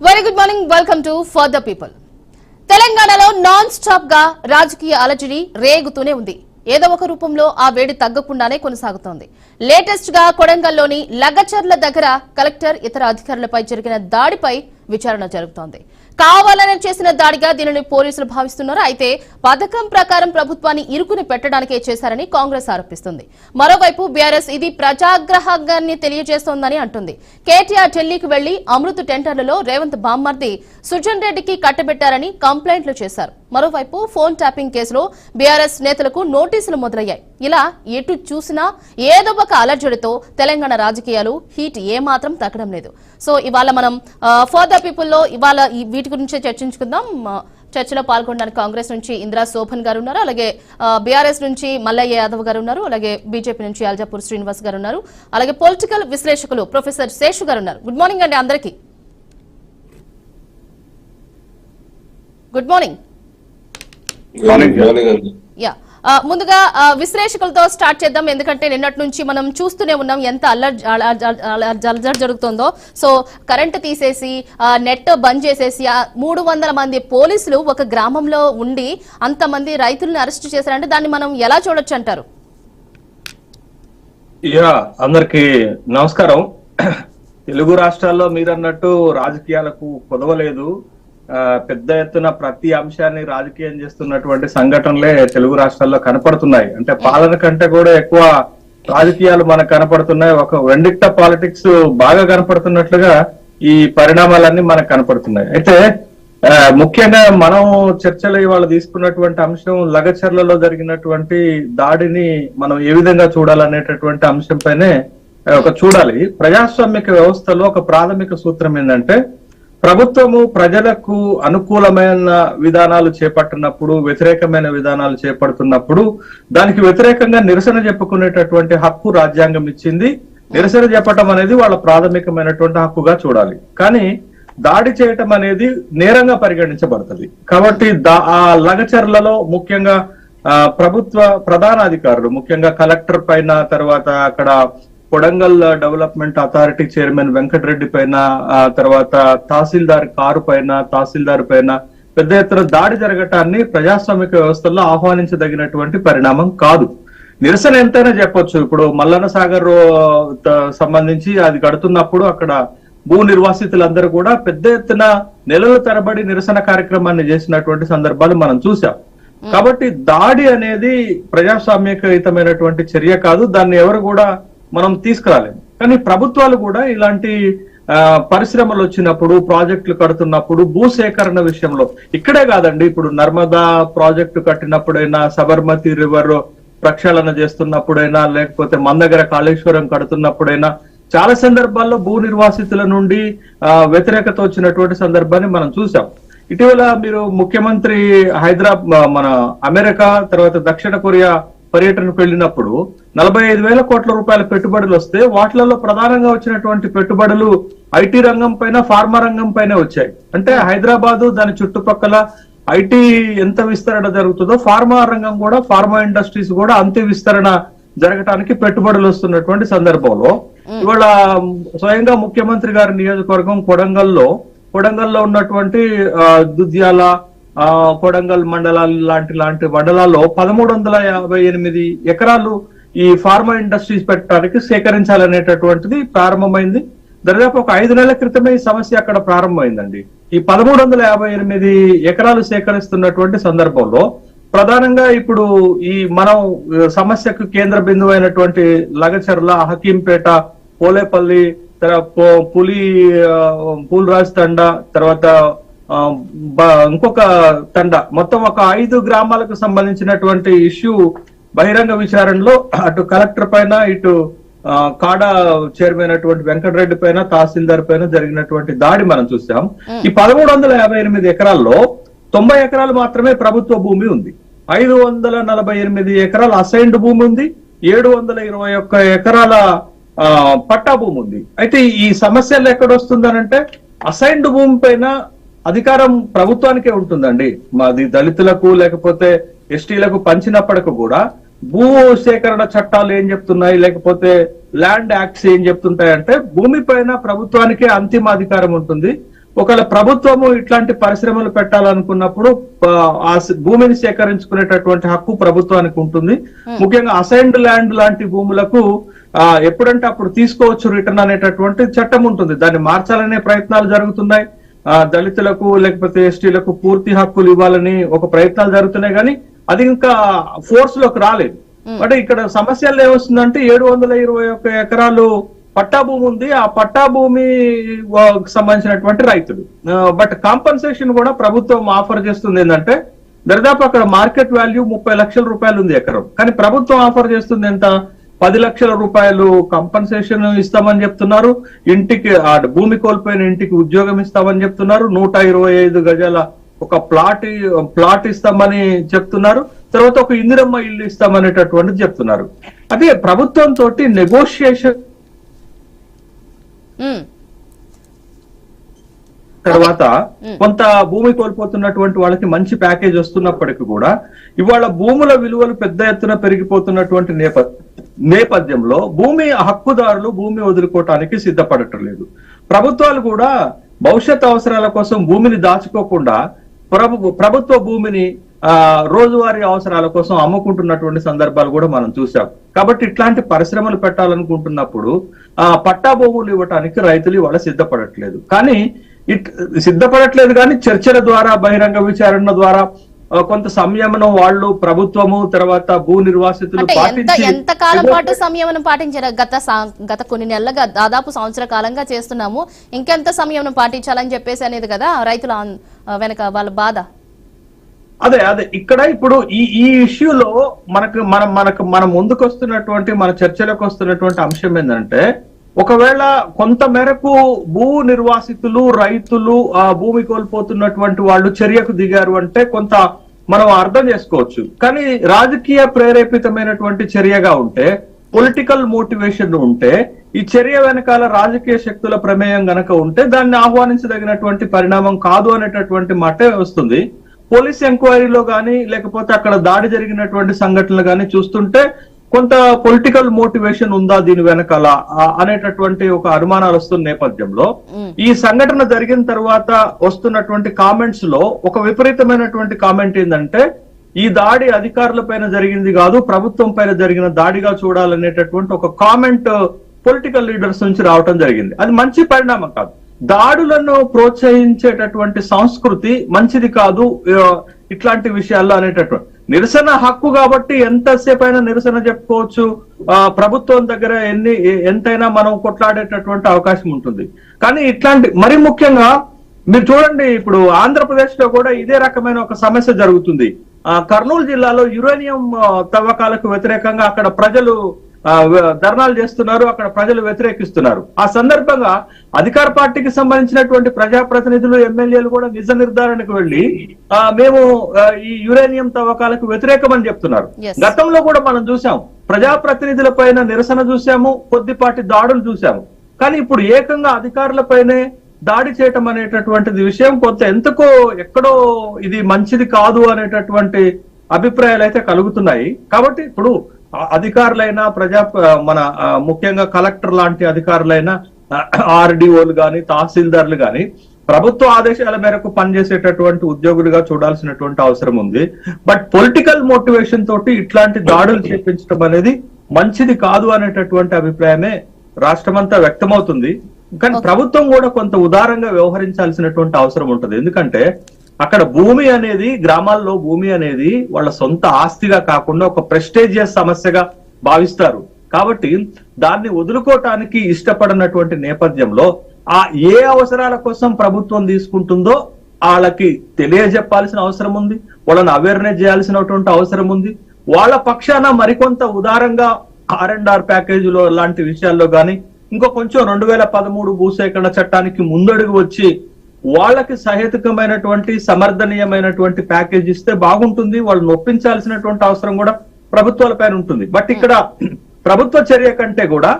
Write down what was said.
Very good morning. Welcome to for the people. తెలంగాణలో non stop గా రాజకీయ అలజడి రేగుతూనే ఉంది. ఏదో ఒక రూపంలో ఆ వేడి తగ్గకుండానే కొనసాగుతోంది. లేటెస్ట్ గా కొడంగల్లోని లగచర్ల దగ్గర కలెక్టర్ ఇతర అధికారులపై జరిగిన దాడిపై విచారణ జరుగుతోంది. కావాలని చేసిన దాడిగా దీనిని పోలీసులు భావిస్తున్నారు. అయితే పథకం ప్రకారం ప్రభుత్వాన్ని ఇరుకుని పెట్టడానికే చేశారని కాంగ్రెస్ ఆరోపిస్తుంది. మరోవైపు బీఆర్ఎస్ ఇది ప్రజాగ్రహాన్ని తెలియజేస్తోందని అంటుంది. కేటీఆర్ ఢిల్లీకి వెళ్లి అమృత్ టెండర్లలో రేవంత్ బామ్మర్ది సుజన్ రెడ్డికి కట్టబెట్టారని కంప్లైంట్లు చేశారు. మరోవైపు ఫోన్ ట్యాపింగ్ కేసులో బీఆర్ఎస్ నేతలకు నోటీసులు మొదలయ్యాయి. ఇలా ఎటు చూసినా ఏదో ఒక అలర్జడితో తెలంగాణ రాజకీయాలు హీట్ ఏమాత్రం తగ్గడం లేదు. సో ఇవాళ మనం ఫర్ ద పీపుల్ లో ఇవాళ వీటి గురించి చర్చించుకుందాం. చర్చలో పాల్గొనడానికి కాంగ్రెస్ నుంచి ఇందిరా శోభన్ గారు ఉన్నారు, అలాగే బీఆర్ఎస్ నుంచి మల్లయ్య యాదవ్ గారు ఉన్నారు, అలాగే బీజేపీ నుంచి అల్జాపూర్ శ్రీనివాస్ గారు ఉన్నారు, అలాగే పొలిటికల్ విశ్లేషకులు ప్రొఫెసర్ శేషు గారు ఉన్నారు. గుడ్ మార్నింగ్ అండి అందరికీ. Good morning. యా ముందుగా విశ్లేషకులతో స్టార్ట్ చేద్దాం. ఎందుకంటే నిన్నటి నుంచి మనం చూస్తూనే ఉన్నాం ఎంత అల్లర్జడి జరుగుతుందో. సో కరెంటు తీసేసి నెట్ బంద్ చేసేసి 300 మంది పోలీసులు ఒక గ్రామంలో ఉండి అంతమంది రైతులను అరెస్ట్ చేశారంటే దాన్ని మనం ఎలా చూడొచ్చు అంటారు? అందరికి నమస్కారం. తెలుగు రాష్ట్రాల్లో మీరన్నట్టు రాజకీయాలకు కొదవలేదు. పెద్ద ఎత్తున ప్రతి అంశాన్ని రాజకీయం చేస్తున్నటువంటి సంఘటనలే తెలుగు రాష్ట్రాల్లో కనపడుతున్నాయి. అంటే పాలన కంటే కూడా ఎక్కువ రాజకీయాలు మనకు కనపడుతున్నాయి. ఒక వెండిక్ట పాలిటిక్స్ బాగా కనపడుతున్నట్లుగా ఈ పరిణామాలన్నీ మనకు కనపడుతున్నాయి. అయితే ముఖ్యంగా మనం చర్చలో ఇవాళ తీసుకున్నటువంటి అంశం లగచర్లలో జరిగినటువంటి దాడిని మనం ఏ విధంగా చూడాలనేటటువంటి అంశంపైనే చూడాలి. ప్రజాస్వామిక వ్యవస్థలో ఒక ప్రాథమిక సూత్రం ఏంటంటే ప్రభుత్వము ప్రజలకు అనుకూలమైన విధానాలు చేపట్టినప్పుడు, వ్యతిరేకమైన విధానాలు చేపడుతున్నప్పుడు దానికి వ్యతిరేకంగా నిరసన చెప్పుకునేటటువంటి హక్కు రాజ్యాంగం ఇచ్చింది. నిరసన చెప్పటం అనేది వాళ్ళ ప్రాథమికమైనటువంటి హక్కుగా చూడాలి. కానీ దాడి చేయటం అనేది నేరంగా పరిగణించబడుతుంది. కాబట్టి ఆ లగచర్లలో ముఖ్యంగా ప్రభుత్వ ప్రధాన అధికారులు, ముఖ్యంగా కలెక్టర్ పైన, తర్వాత అక్కడ Kodangal development authority chairman Venkatareddy పైన, తర్వాత తహసీల్దార్ కారు పైన, తహసీల్దార్ పైన పెద్ద ఎత్తున దాడి జరగటాన్ని ప్రజాస్వామిక వ్యవస్థల్లో ఆహ్వానించదగినటువంటి పరిణామం కాదు. నిరసన ఎంతైనా చెప్పొచ్చు. ఇప్పుడు మల్లన్న సాగర్ సంబంధించి అది కడుతున్నప్పుడు అక్కడ భూ నిర్వాసితులందరూ కూడా పెద్ద ఎత్తున నెలల తరబడి నిరసన కార్యక్రమాన్ని చేసినటువంటి సందర్భాలు మనం చూసాం. కాబట్టి దాడి అనేది ప్రజాస్వామ్యయుతమైనటువంటి చర్య కాదు. దాన్ని ఎవరు కూడా మనం తీసుకురాలేము. కానీ ప్రభుత్వాలు కూడా ఇలాంటి పరిశ్రమలు వచ్చినప్పుడు, ప్రాజెక్టులు కడుతున్నప్పుడు, భూసేకరణ విషయంలో ఇక్కడే కాదండి, ఇప్పుడు నర్మదా ప్రాజెక్టు కట్టినప్పుడైనా, సబర్మతి రివర్ ప్రక్షాళన చేస్తున్నప్పుడైనా, లేకపోతే మందగర కాళేశ్వరం కడుతున్నప్పుడైనా చాలా సందర్భాల్లో భూ నిర్వాసితుల నుండి వ్యతిరేకత వచ్చినటువంటి సందర్భాన్ని మనం చూసాం. ఇటీవల మీరు ముఖ్యమంత్రి మన అమెరికా తర్వాత దక్షిణ కొరియా పర్యటనకు వెళ్ళినప్పుడు 45,000 కోట్ల రూపాయల పెట్టుబడులు వస్తే వాటిలలో ప్రధానంగా వచ్చినటువంటి పెట్టుబడులు ఐటీ రంగం పైన, ఫార్మా రంగం పైన వచ్చాయి. అంటే హైదరాబాదు దాని చుట్టుపక్కల ఐటీ ఎంత విస్తరణ జరుగుతుందో ఫార్మా రంగం కూడా, ఫార్మా ఇండస్ట్రీస్ కూడా అంతే విస్తరణ జరగటానికి పెట్టుబడులు వస్తున్నటువంటి సందర్భంలో ఇవాళ స్వయంగా ముఖ్యమంత్రి గారి నియోజకవర్గం కొడంగల్లో ఉన్నటువంటి దుద్యాల, కొడంగల్ మండలాలు లాంటి మండలాల్లో 1358 ఎకరాలు ఈ ఫార్మా ఇండస్ట్రీస్ పెట్టడానికి సేకరించాలనేటటువంటిది ప్రారంభమైంది. దాదాపు ఒక 5 నెలల క్రితమే ఈ సమస్య అక్కడ ప్రారంభమైందండి. ఈ 1358 ఎకరాలు సేకరిస్తున్నటువంటి సందర్భంలో ప్రధానంగా ఇప్పుడు ఈ మనం సమస్యకు కేంద్ర బిందువు అయినటువంటి లగచర్ల, హకీంపేట, పోలేపల్లి, పూల్రాజ్ తండ, తర్వాత ఇంకొక తండ, మొత్తం ఒక 5 గ్రామాలకు సంబంధించినటువంటి ఇష్యూ బహిరంగ విచారణలో అటు కలెక్టర్ పైన, ఇటు కాడా చైర్మన్ అయినటువంటి వెంకటరెడ్డి పైన, తహసీల్దార్ పైన జరిగినటువంటి దాడి మనం చూసాం. ఈ 1358 ఎకరాల్లో 90 ఎకరాలు మాత్రమే ప్రభుత్వ భూమి ఉంది, 548 ఎకరాల అసైన్డ్ భూమి ఉంది, 721 ఎకరాల పట్టా భూమి ఉంది. అయితే ఈ సమస్యలు ఎక్కడ వస్తుందనంటే అసైన్డ్ భూమి పైన అధికారం ప్రభుత్వానికే ఉంటుందండి. మాది దళితులకు లేకపోతే ఎస్టీలకు పంచినప్పటికీ కూడా భూ సేకరణ చట్టాలు ఏం చెప్తున్నాయి, లేకపోతే ల్యాండ్ యాక్ట్స్ ఏం చెప్తుంటాయంటే భూమి పైన ప్రభుత్వానికే అంతిమ అధికారం ఉంటుంది. ఒకవేళ ప్రభుత్వము ఇట్లాంటి పరిశ్రమలు పెట్టాలనుకున్నప్పుడు ఆ భూమిని సేకరించుకునేటటువంటి హక్కు ప్రభుత్వానికి ఉంటుంది. ముఖ్యంగా అసైన్డ్ ల్యాండ్ లాంటి భూములకు ఎప్పుడంటే అప్పుడు తీసుకోవచ్చు రిటర్న్ అనేటటువంటి చట్టం ఉంటుంది. దాన్ని మార్చాలనే ప్రయత్నాలు జరుగుతున్నాయి. దళితులకు లేకపోతే ఎస్టీలకు పూర్తి హక్కులు ఇవ్వాలని ఒక ప్రయత్నాలు జరుగుతున్నాయి, కానీ అది ఇంకా ఫోర్స్ లోకి రాలేదు. అంటే ఇక్కడ సమస్యలు ఏమొస్తుందంటే 721 ఎకరాలు పట్టా భూమి ఉంది. ఆ పట్టా భూమి సంబంధించినటువంటి రైతులు, బట్ కాంపన్సేషన్ కూడా ప్రభుత్వం ఆఫర్ చేస్తుంది. ఏంటంటే దాదాపు అక్కడ మార్కెట్ వాల్యూ 30 లక్షల రూపాయలు ఉంది ఎకరం, కానీ ప్రభుత్వం ఆఫర్ చేస్తుంది ఎంత, 10 లక్షల రూపాయలు కంపన్సేషన్ ఇస్తామని చెప్తున్నారు. ఇంటికి భూమి కోల్పోయిన ఇంటికి ఉద్యోగం ఇస్తామని చెప్తున్నారు. 125 గజాల ఒక ప్లాట్ ఇస్తామని చెప్తున్నారు. తర్వాత ఒక ఇందిరమ్మ ఇల్లు ఇస్తామనేటటువంటిది చెప్తున్నారు. అదే ప్రభుత్వం తోటి నెగోషియేషన్ తర్వాత కొంత భూమి కోల్పోతున్నటువంటి వాళ్ళకి మంచి ప్యాకేజ్ వస్తున్నప్పటికీ కూడా ఇవాళ భూముల విలువలు పెద్ద ఎత్తున పెరిగిపోతున్నటువంటి నేపథ్యంలో భూమి హక్కుదారులు భూమి వదులుకోవటానికి సిద్ధపడటం లేదు. ప్రభుత్వాలు కూడా భవిష్యత్ అవసరాల కోసం భూమిని దాచుకోకుండా ప్రభుత్వ భూమిని రోజువారీ అవసరాల కోసం అమ్ముకుంటున్నటువంటి సందర్భాలు కూడా మనం చూసాం. కాబట్టి ఇట్లాంటి పరిశ్రమలు పెట్టాలనుకుంటున్నప్పుడు పట్టా భూములు ఇవ్వటానికి రైతులు ఇవాళ సిద్ధపడట్లేదు. కానీ చర్చల ద్వారా బహిరంగ విచారణ ద్వారా కొంత సంయమనం వాళ్ళు ప్రభుత్వము తర్వాత భూ నిర్వాసితులు ఎంత కాలం పాటు సంయమనం పాటించారు? గత కొన్ని నెలలుగా దాదాపు సంవత్సర కాలంగా చేస్తున్నాము, ఇంకెంత సంయమనం పాటించాలని చెప్పేసి అనేది కదా రైతుల వెనక వాళ్ళ బాధ. అదే ఇక్కడ ఇప్పుడు ఈ ఇష్యూలో మన ముందుకు వస్తున్నటువంటి మన చర్చలకు వస్తున్నటువంటి అంశం ఏంటంటే, ఒకవేళ కొంత మేరకు భూ నిర్వాసితులు రైతులు భూమి కోల్పోతున్నటువంటి వాళ్ళు చర్యకు దిగారు అంటే కొంత మనం అర్థం చేసుకోవచ్చు. కానీ రాజకీయ ప్రేరేపితమైనటువంటి చర్యగా ఉంటే, పొలిటికల్ మోటివేషన్ ఉంటే, ఈ చర్య వెనకాల రాజకీయ శక్తుల ప్రమేయం గనక ఉంటే దాన్ని ఆహ్వానించదగినటువంటి పరిణామం కాదు అనేటటువంటి మాటే వస్తుంది. పోలీస్ ఎంక్వైరీలో గానీ లేకపోతే అక్కడ దాడి జరిగినటువంటి సంఘటనలు గానీ చూస్తుంటే కొంత పొలిటికల్ మోటివేషన్ ఉందా దీని వెనకాల అనేటటువంటి ఒక అనుమానాలు వస్తున్న నేపథ్యంలో ఈ సంఘటన జరిగిన తర్వాత వస్తున్నటువంటి కామెంట్స్ లో ఒక విపరీతమైనటువంటి కామెంట్ ఏంటంటే, ఈ దాడి అధికారుల పైన జరిగింది కాదు ప్రభుత్వం పైన జరిగిన దాడిగా చూడాలనేటటువంటి ఒక కామెంట్ పొలిటికల్ లీడర్స్ నుంచి రావటం జరిగింది. అది మంచి పరిణామం కాదు. దాడులను ప్రోత్సహించేటటువంటి సంస్కృతి మంచిది కాదు ఇట్లాంటి విషయాల్లో అనేటటువంటి. నిరసన హక్కు కాబట్టి ఎంతసేపు అయినా నిరసన చెప్పుకోవచ్చు, ప్రభుత్వం దగ్గర ఎంతైనా మనం కొట్లాడేటటువంటి అవకాశం ఉంటుంది. కానీ ఇట్లాంటి మరి ముఖ్యంగా మీరు చూడండి, ఇప్పుడు ఆంధ్రప్రదేశ్ లో కూడా ఇదే రకమైన ఒక సమస్య జరుగుతుంది. కర్నూలు జిల్లాలో యురేనియం తవ్వకాలకు వ్యతిరేకంగా అక్కడ ప్రజలు ధర్నాలు చేస్తున్నారు, అక్కడ ప్రజలు వ్యతిరేకిస్తున్నారు. ఆ సందర్భంగా అధికార పార్టీకి సంబంధించినటువంటి ప్రజాప్రతినిధులు ఎమ్మెల్యేలు కూడా నిజ నిర్ధారణకు వెళ్లి మేము ఈ యురేనియం తవ్వకాలకు వ్యతిరేకమని చెప్తున్నారు. గతంలో కూడా మనం చూసాం, ప్రజాప్రతినిధుల పైన నిరసన చూసాము, కొద్దిపాటి దాడులు చూసాము. కానీ ఇప్పుడు ఏకంగా అధికారులపైనే దాడి చేయటం అనేటటువంటిది విషయం కొంత ఎంతకో ఎక్కడో ఇది మంచిది కాదు అనేటటువంటి అభిప్రాయాలు అయితే కలుగుతున్నాయి. కాబట్టి ఇప్పుడు అధికారులైనా మన ముఖ్యంగా కలెక్టర్ లాంటి అధికారులైనా ఆర్డీఓలు గాని తహసీల్దార్లు గాని ప్రభుత్వ ఆదేశాల మేరకు పనిచేసేటటువంటి ఉద్యోగులుగా చూడాల్సినటువంటి అవసరం ఉంది. బట్ పొలిటికల్ మోటివేషన్ తోటి ఇట్లాంటి దాడులు చేపించడం అనేది మంచిది కాదు అనేటటువంటి అభిప్రాయమే రాష్ట్రమంతా వ్యక్తమవుతుంది. కానీ ప్రభుత్వం కూడా కొంత ఉదారంగా వ్యవహరించాల్సినటువంటి అవసరం ఉంటుంది. ఎందుకంటే అక్కడ భూమి అనేది, గ్రామాల్లో భూమి అనేది వాళ్ళ సొంత ఆస్తిగా కాకుండా ఒక ప్రెస్టేజియస్ సమస్యగా భావిస్తారు. కాబట్టి దాన్ని వదులుకోవటానికి ఇష్టపడినటువంటి నేపథ్యంలో ఏ అవసరాల కోసం ప్రభుత్వం తీసుకుంటుందో వాళ్ళకి తెలియజెప్పాల్సిన అవసరం ఉంది, వాళ్ళని అవేర్నెస్ చేయాల్సినటువంటి అవసరం ఉంది. వాళ్ళ పక్షాన మరికొంత ఉదారంగా R&R ప్యాకేజీలో లాంటి విషయాల్లో గాని ఇంకో కొంచెం 2013 భూసేకరణ చట్టానికి ముందడుగు వచ్చి వాళ్ళకి సహేతుకమైనటువంటి సమర్థనీయమైనటువంటి ప్యాకేజ్ ఇస్తే బాగుంటుంది. వాళ్ళని ఒప్పించాల్సినటువంటి అవసరం కూడా ప్రభుత్వాల పైన ఉంటుంది. బట్ ఇక్కడ ప్రభుత్వ చర్య కంటే కూడా